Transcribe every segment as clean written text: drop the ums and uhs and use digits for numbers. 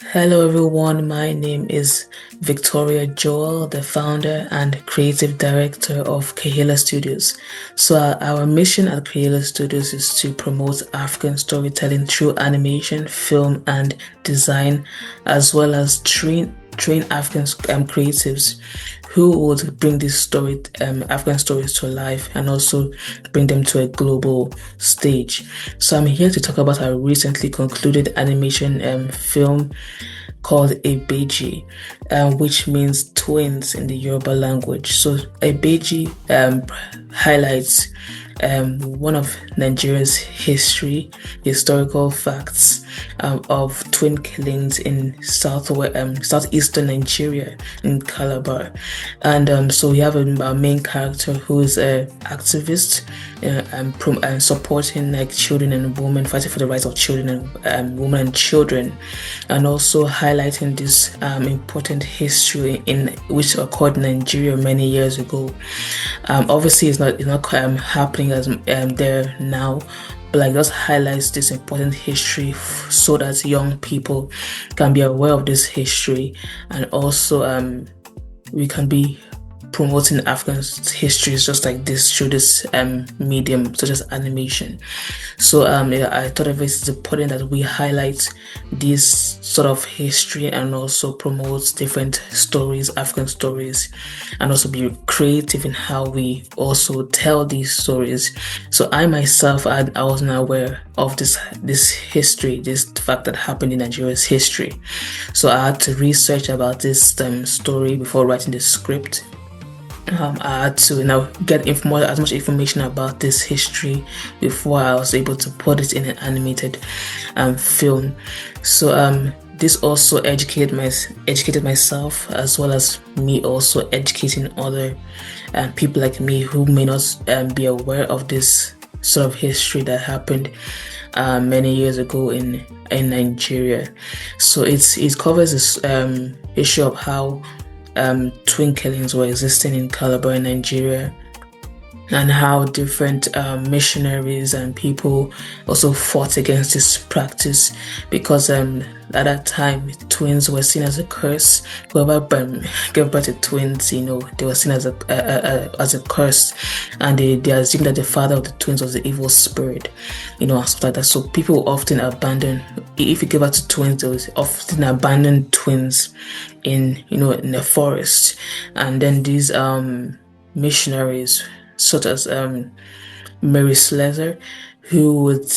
Hello everyone, my name is Victoria Joel, the founder and creative director of Kehillah Studios. So our mission at Kehillah Studios is to promote African storytelling through animation, film and design, as well as train African creatives who would bring these African stories to life and also bring them to a global stage. So I'm here to talk about our recently concluded animation film called IBEJÍ, which means twins in the Yoruba language. So IBEJÍ highlights one of Nigeria's historical facts of twin killings in southeastern Nigeria in Calabar, and so we have a main character who is an activist and supporting like children and women, fighting for the rights of children and women and children, and also highlighting this important history in which occurred in Nigeria many years ago. Obviously, it's not happening as there now, but like just highlights this important history so that young people can be aware of this history, and also we can be promoting African histories just like this through this medium such as animation. So yeah, I thought of it as important that we highlight this sort of history and also promote different stories, African stories, and also be creative in how we also tell these stories. So I myself, I wasn't aware of this history, this fact that happened in Nigeria's history. So I had to research about this story before writing the script. I had to get as much information about this history before I was able to put it in an animated film. So this also educated myself, as well as me also educating other people like me who may not be aware of this sort of history that happened many years ago in Nigeria. So it covers this issue of how twin killings were existing in Calabar, Nigeria, and how different missionaries and people also fought against this practice because at that time twins were seen as a curse. Whoever gave birth to twins, they were seen as a curse, and they assumed that the father of the twins was the evil spirit, and stuff like that. So people often abandon, if you give birth to twins, they would often abandon twins in the forest, and then these missionaries such as Mary Slessor, who would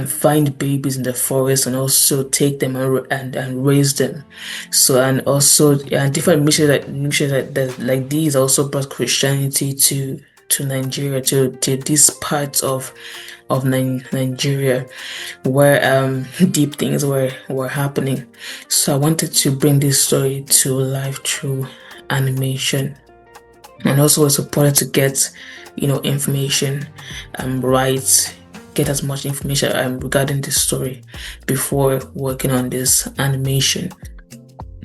find babies in the forest and also take them and raise them. So, and also different missions that like these also brought Christianity to Nigeria, to these parts of Nigeria where deep things were happening. So I wanted to bring this story to life through animation, and also was supported to get information right, get as much information regarding this story before working on this animation.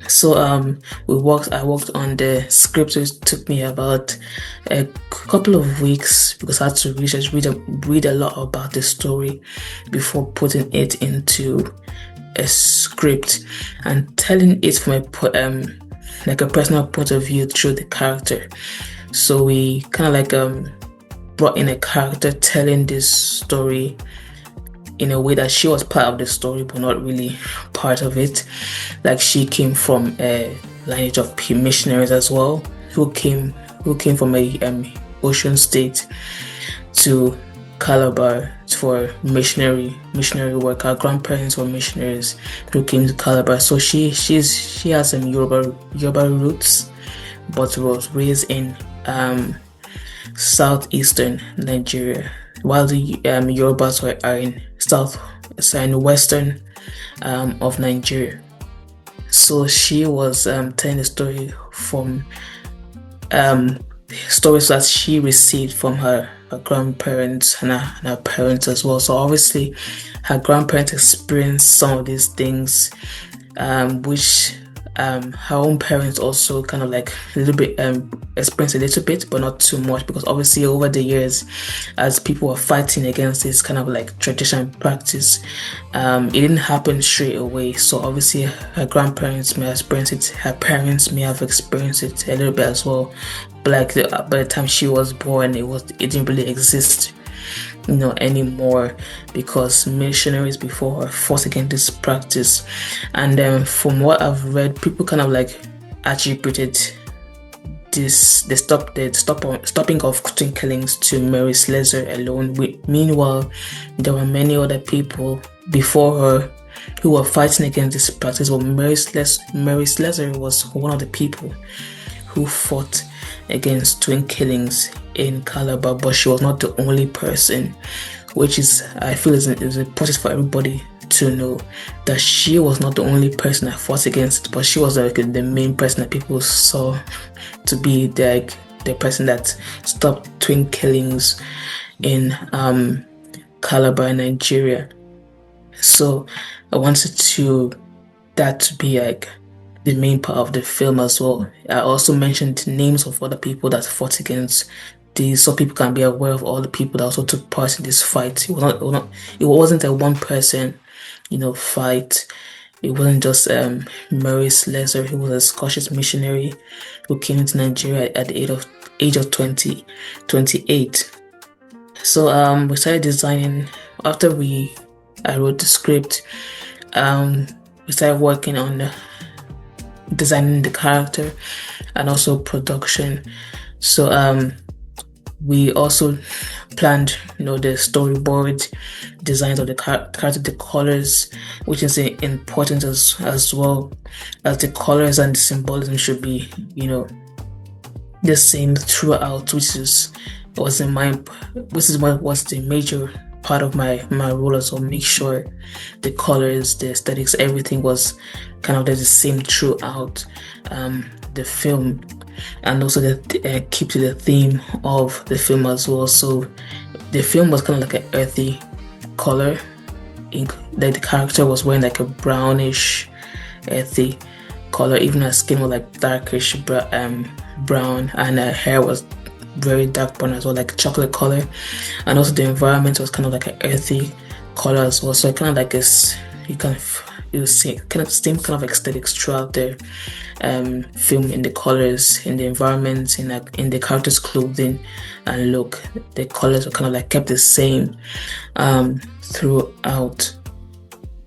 So I worked on the script. It took me about a couple of weeks because I had to read a lot about the story before putting it into a script and telling it from a personal point of view through the character. So we kind of brought in a character telling this story in a way that she was part of the story but not really part of it. Like she came from a lineage of missionaries as well, who came from a ocean state to Calabar for missionary work. Our grandparents were missionaries who came to Calabar. So she has some Yoruba roots, but was raised in southeastern Nigeria, while the Yorubas are in western of Nigeria. So she was telling the story from stories that she received from her grandparents and her parents as well. So obviously her grandparents experienced some of these things, which her own parents also kind of like a little bit experienced a little bit, but not too much, because obviously over the years, as people were fighting against this kind of like tradition and practice, it didn't happen straight away. So obviously her grandparents may have experienced it, her parents may have experienced it a little bit as well. But like by the time she was born, it didn't really exist, anymore, because missionaries before her fought against this practice. And from what I've read, people kind of like attributed the stopping of twin killings to Mary Slessor alone. Meanwhile, there were many other people before her who were fighting against this practice. But Mary Slessor was one of the people who fought against twin killings in Calabar, but she was not the only person, which I feel is important for everybody to know, that she was not the only person that fought against it, but she was like the main person that people saw to be the person that stopped twin killings in Calabar, Nigeria. So I wanted that to be like the main part of the film as well. I also mentioned names of other people that fought against these, so people can be aware of all the people that also took part in this fight. It wasn't a one person, fight. It wasn't just Mary Slessor, who was a Scottish missionary who came into Nigeria at the age of 28. So we started designing after I wrote the script. We started working on designing the character and also production. So we also planned, the storyboard designs of the character, the colors, which is important as well, as the colors and the symbolism should be, the same throughout, which was the major part of my role as well. Make sure the colors, the aesthetics, everything was kind of the same throughout the film, and also keep to the theme of the film as well. So the film was kind of like an earthy color, like the character was wearing like a brownish earthy color, even her skin was like darkish brown, and her hair was very dark brown as well, like chocolate color. And also the environment was kind of like an earthy color as well. So it kind of like you see kind of the same kind of aesthetics throughout the film, in the colors, in the environment, in the character's clothing and look. The colors were kind of like kept the same throughout.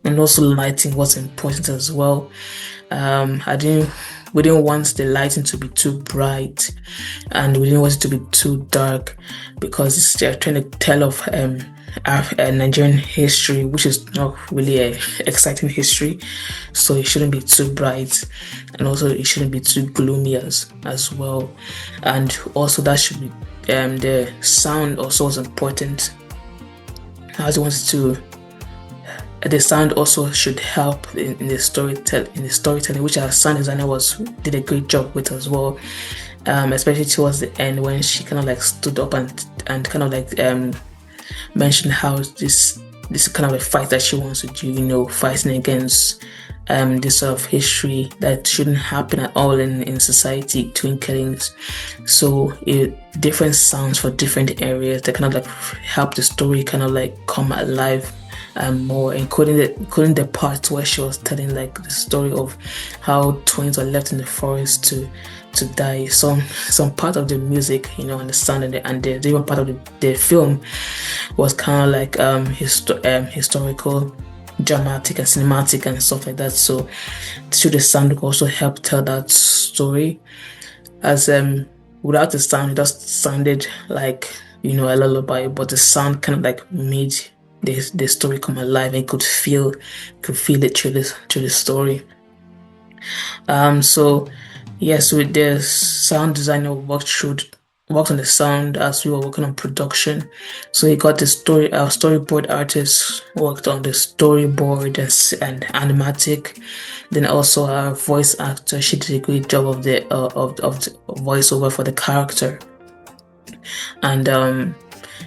And also lighting was important as well. We didn't want the lighting to be too bright, and we didn't want it to be too dark, because they're trying to tell of our Nigerian history, which is not really an exciting history. So it shouldn't be too bright, and also it shouldn't be too gloomy as well. And also that should be the sound also was important. I also wanted the sound also should help in the storytelling, which our sound designer did a great job with as well. Especially towards the end, when she kind of like stood up and kind of like mentioned how this kind of a fight that she wants to do, fighting against this sort of history that shouldn't happen at all in society, twin killings. So different sounds for different areas that kind of like help the story kind of like come alive more, including the parts where she was telling like the story of how twins are left in the forest to die. Some part of the music, and the sound and the different part of the film was kind of like historical, dramatic and cinematic and stuff like that. So the sound also help tell that story, as without the sound it just sounded like a lullaby, but the sound kind of like made the story come alive, and could feel it through the story. So yes, with the sound designer worked on the sound as we were working on production. So he got our storyboard artist worked on the storyboard and animatic. Then also our voice actor, she did a great job of the voiceover for the character. And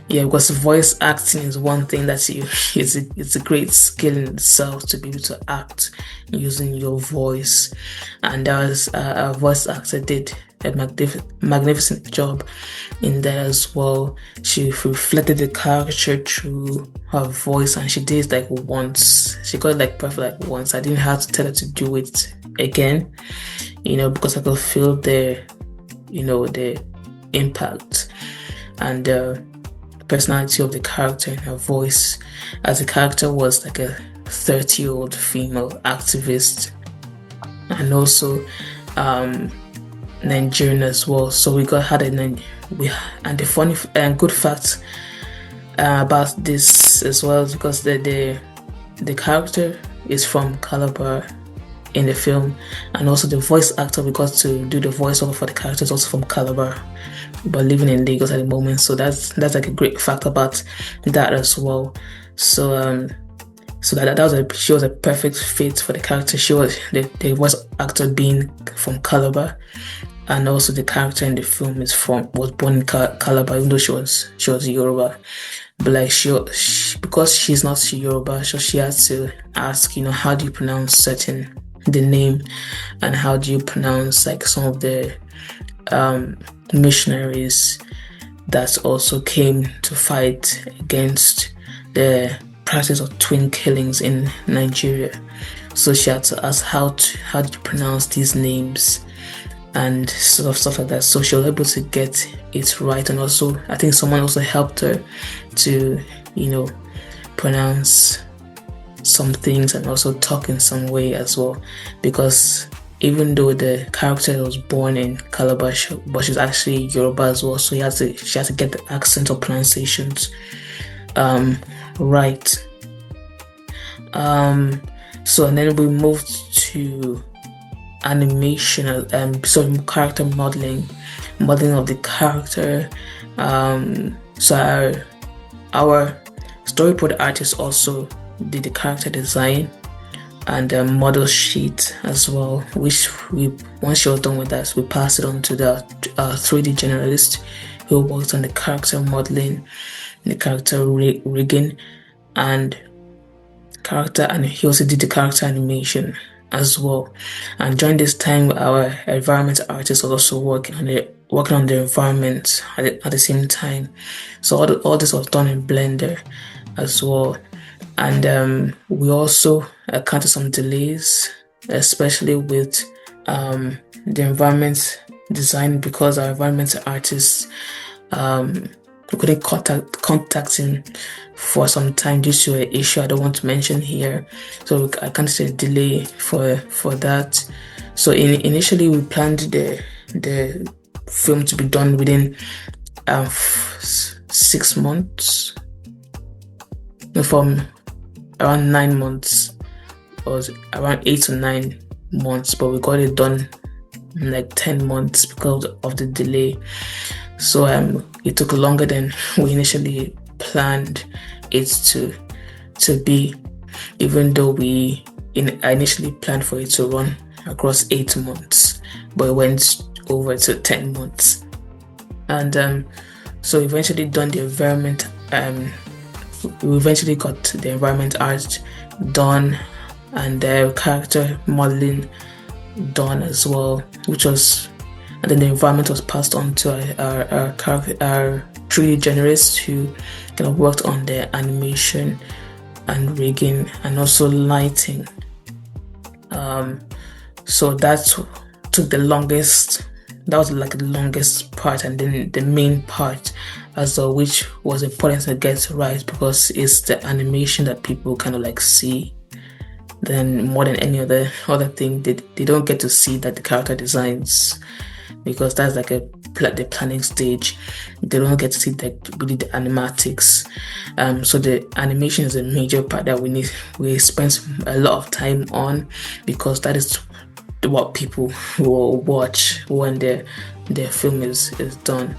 Yeah, because voice acting is one thing that it's a great skill in itself to be able to act using your voice. And that was our voice actor did a magnificent job in that as well. She reflected the character through her voice, and she did it like once. She got it like perfect like once. I didn't have to tell her to do it again, because I could feel the impact and the personality of the character in her voice, as the character was like a 30-year-old female activist, and also Nigerian as well. So we had and the funny and good fact about this as well is because the character is from Calabar in the film, and also the voice actor we got to do the voiceover for the character is also from Calabar, but living in Lagos at the moment. So that's like a great fact about that as well. So she was a perfect fit for the character. She was the voice actor being from Calabar, and also the character in the film was born in Calabar, even though she was Yoruba. But like because she's not Yoruba, so she had to ask, how do you pronounce the name, and how do you pronounce like some of the missionaries that also came to fight against the practice of twin killings in Nigeria. So she had to ask how do you pronounce these names and sort of stuff like that. So she was able to get it right, and also I think someone also helped her to pronounce some things and also talk in some way as well, because even though the character was born in Calabar, but she's actually Yoruba as well, so she had to get the accent or pronunciations right. So and then we moved to animation, so character modeling of the character. So our storyboard artist also did the character design and the model sheet as well, which once she was done with that, we passed it on to the 3D generalist who worked on the character modeling, the character rigging, and he also did the character animation as well. And during this time, our environment artist was also working on the environment at the same time. So all this was done in Blender as well. And we also encountered some delays, especially with the environment design, because our environment artist we couldn't contact him for some time due to an issue I don't want to mention here. So I can't say a delay for that. So initially we planned the film to be done within 6 months, from around 9 months, or around 8 to 9 months, but we got it done in like 10 months because of the delay. So it took longer than we initially planned it to be, even though I initially planned for it to run across 8 months, but it went over to 10 months. And so eventually done the environment. We eventually got the environment art done and the character modeling done as well, and then the environment was passed on to our 3D generalist who kind of worked on the animation and rigging and also lighting. So that took the longest. That was like the longest part, and then the main part as well, which was important to get right because it's the animation that people kind of like see. Then more than any other thing, they don't get to see that the character designs, because that's like the planning stage. They don't get to see really the animatics. So the animation is a major part that we spend a lot of time on, because that is what people will watch when their film is done.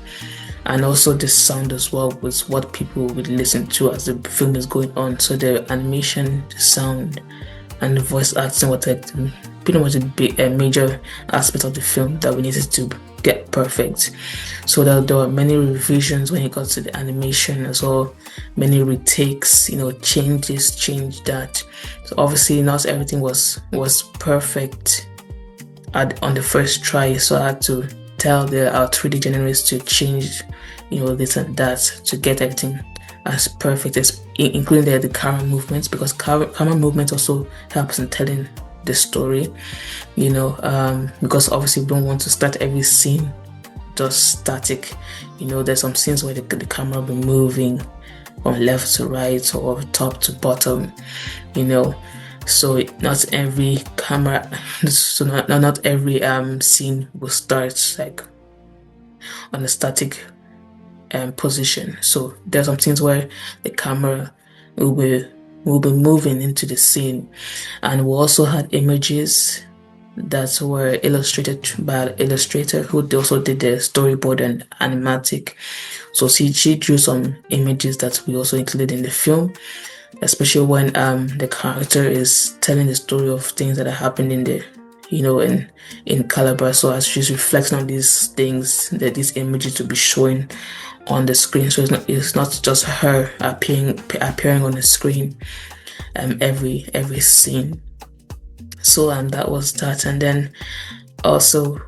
And also the sound as well was what people would listen to as the film is going on. So the animation, the sound, and the voice acting was like pretty much a major aspect of the film that we needed to get perfect. So there were many revisions when it got to the animation as well, many retakes, change this, change that. So obviously not everything was perfect on the first try. So I had to tell our 3D generators to change, this and that to get everything as perfect as, including the camera movements, because camera movement also helps in telling the story, because obviously we don't want to start every scene just static. There's some scenes where the camera will be moving from left to right or top to bottom, so not every not every scene will start like on a static position. So there's some scenes where the camera will be moving into the scene. And we also had images that were illustrated by an illustrator who also did the storyboard and animatic. So she drew some images that we also included in the film, especially when the character is telling the story of things that are happening in the in Calabar. So as she's reflecting on these things, that these images to be showing on the screen. So it's not just her appearing on the screen every scene. So that was that. And then also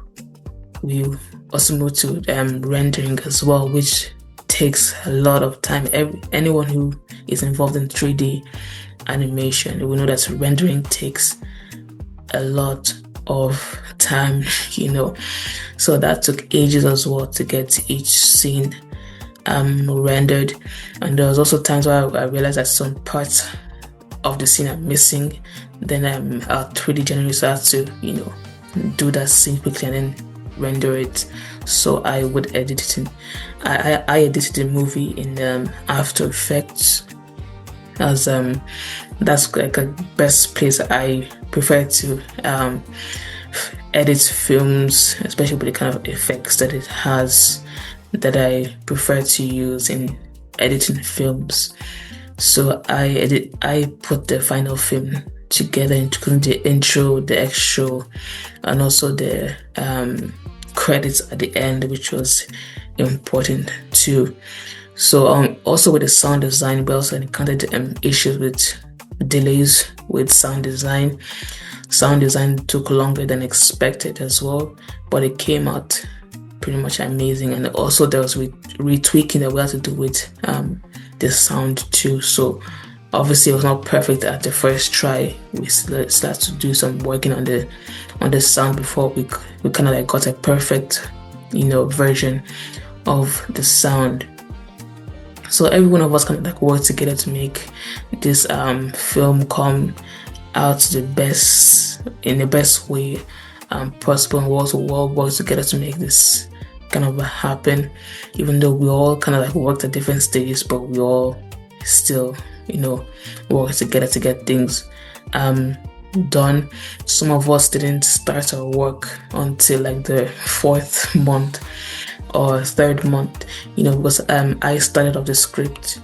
we also moved to rendering as well, which takes a lot of time. Anyone who is involved in 3D animation will know that rendering takes a lot of time, so that took ages as well to get each scene rendered. And there was also times where I realized that some parts of the scene are missing. Then our 3D generators had to do that scene quickly and then render it. So I would edit it I edited the movie in After Effects, as that's like a best place I prefer to edit films, especially with the kind of effects that it has, that I prefer to use in editing films. So I put the final film together, including the intro, the extra, and also the credits at the end, which was important too. So also with the sound design, we also encountered issues with delays with sound design. Sound design took longer than expected as well, but it came out pretty much amazing. And also there was retweaking that we had to do with the sound too. So obviously it was not perfect at the first try. We started to do some working on the sound before we kind of like got a perfect version of the sound. So every one of us kind of like worked together to make this film come out in the best way possible, and we also all worked together to make this kind of happen, even though we all kind of like worked at different stages, but we all still worked together to get things done. Some of us didn't start our work until like the 4th month or 3rd month, because I started off the script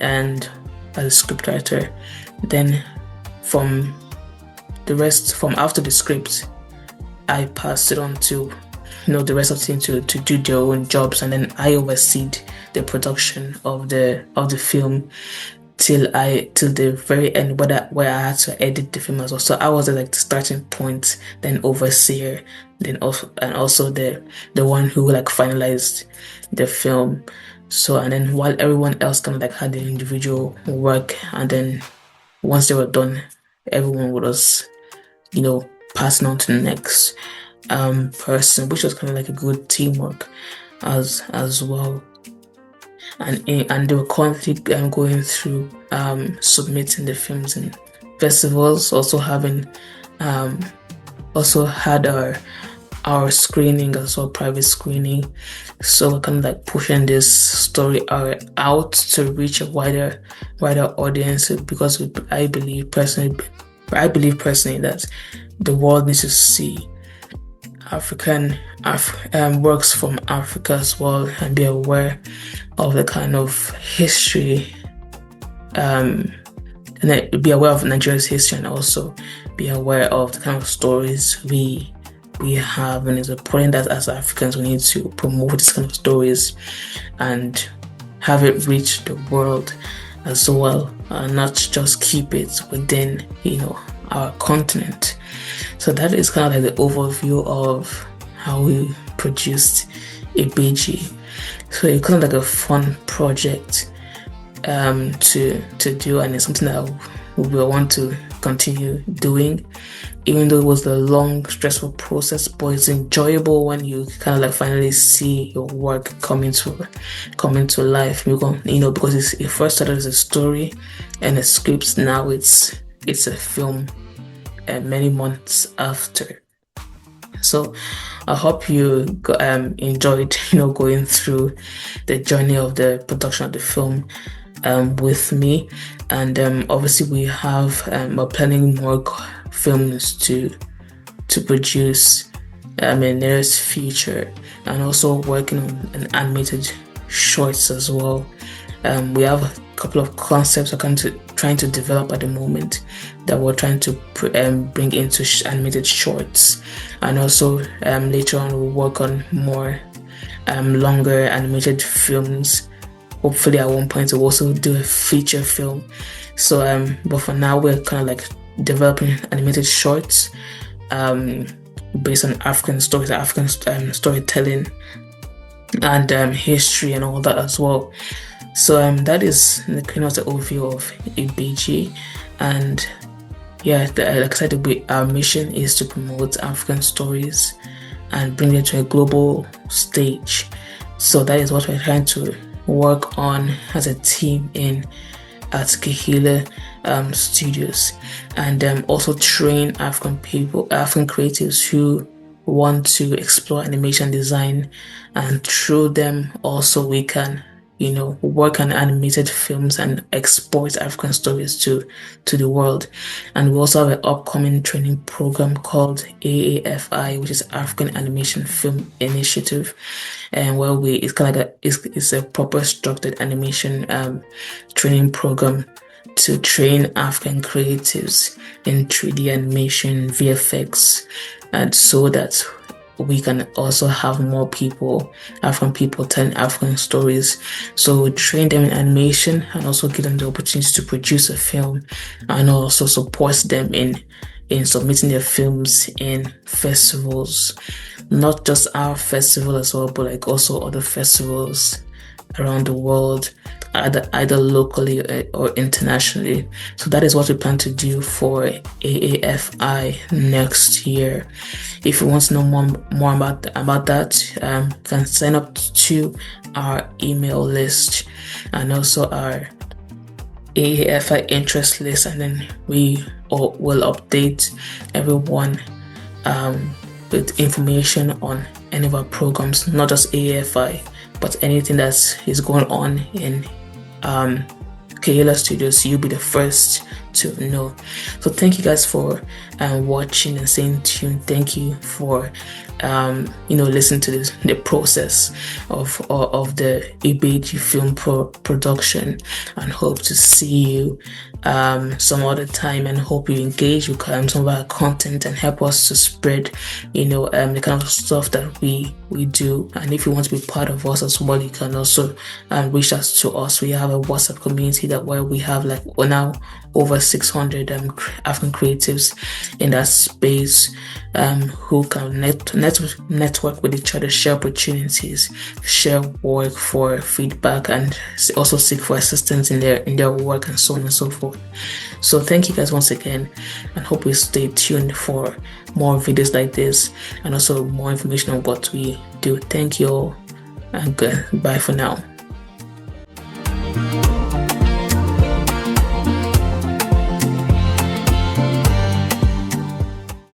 and as a script writer. Then from after the script, I passed it on to the rest of the team to do their own jobs, and then I overseed the production of the film till the very end, where I had to edit the film as well. So I was like the starting point, then overseer, then also the one who like finalized the film. So, and then while everyone else kind of like had their individual work, and then once they were done, everyone was passing on to the next person, which was kind of like a good teamwork as well. And they were constantly going through submitting the films in festivals, also having also had our screening as well, private screening. So we're kind of like pushing this story out to reach a wider audience, because I believe personally that the world needs to see African works from Africa as well, and be aware of the kind of history, and be aware of Nigeria's history, and also be aware of the kind of stories we we have, and it's important that as Africans we need to promote this kind of stories and have it reach the world as well, and not just keep it within, our continent. So that is kind of like the overview of how we produced IBEJÍ. So it's kind of like a fun project to do, and it's something that we will want to continue doing, even though it was a long, stressful process. But it's enjoyable when you kind of like finally see your work coming to life. Because it first started as a story and a script. Now it's a film, many months after. So I hope you enjoyed, going through the journey of the production of the film with me. And obviously we we're planning more films to produce in the nearest future, and also working on an animated shorts as well. We have a couple of concepts we're trying to develop at the moment that we're trying to bring into animated shorts, and also later on we'll work on more longer animated films. Hopefully at one point we'll also do a feature film. So but for now we're kind of like developing animated shorts based on African stories, African storytelling, and history and all that as well. So that is the overview of IBEJÍ. And yeah, like I said, our mission is to promote African stories and bring it to a global stage. So that is what we're trying to work on as a team at Kehillah Studios, and also train African creatives who want to explore animation design, and through them also we can work on animated films and export African stories to the world. And we also have an upcoming training program called AAFI, which is African Animation Film Initiative, and where it's kind of like it's a proper structured animation training program to train African creatives in 3D animation, VFX, and so that we can also have more African people telling African stories. So we train them in animation and also give them the opportunity to produce a film, and also support them in submitting their films in festivals, not just our festival as well, but like also other festivals around the world, either locally or internationally. So that is what we plan to do for AAFI next year. If you want to know more about that, you can sign up to our email list and also our AAFI interest list, and then we will update everyone with information on any of our programs, not just AAFI, but anything that is going on in Kehillah Studios. You'll be the first to know. So thank you guys for watching and staying tuned. Thank you for listening to the process of the IBEJÍ film production, and hope to see you some other time, and hope you engage with some of our content and help us to spread the kind of stuff that we do. And if you want to be part of us as well, you can also reach out to us. We have a WhatsApp community where we have now over 600 African creatives in that space who can network with each other, share opportunities, share work for feedback, and also seek for assistance in their work, and so on and so forth. So thank you guys once again, and hope you stay tuned for more videos like this, and also more information on what we do. Thank you all, and bye for now.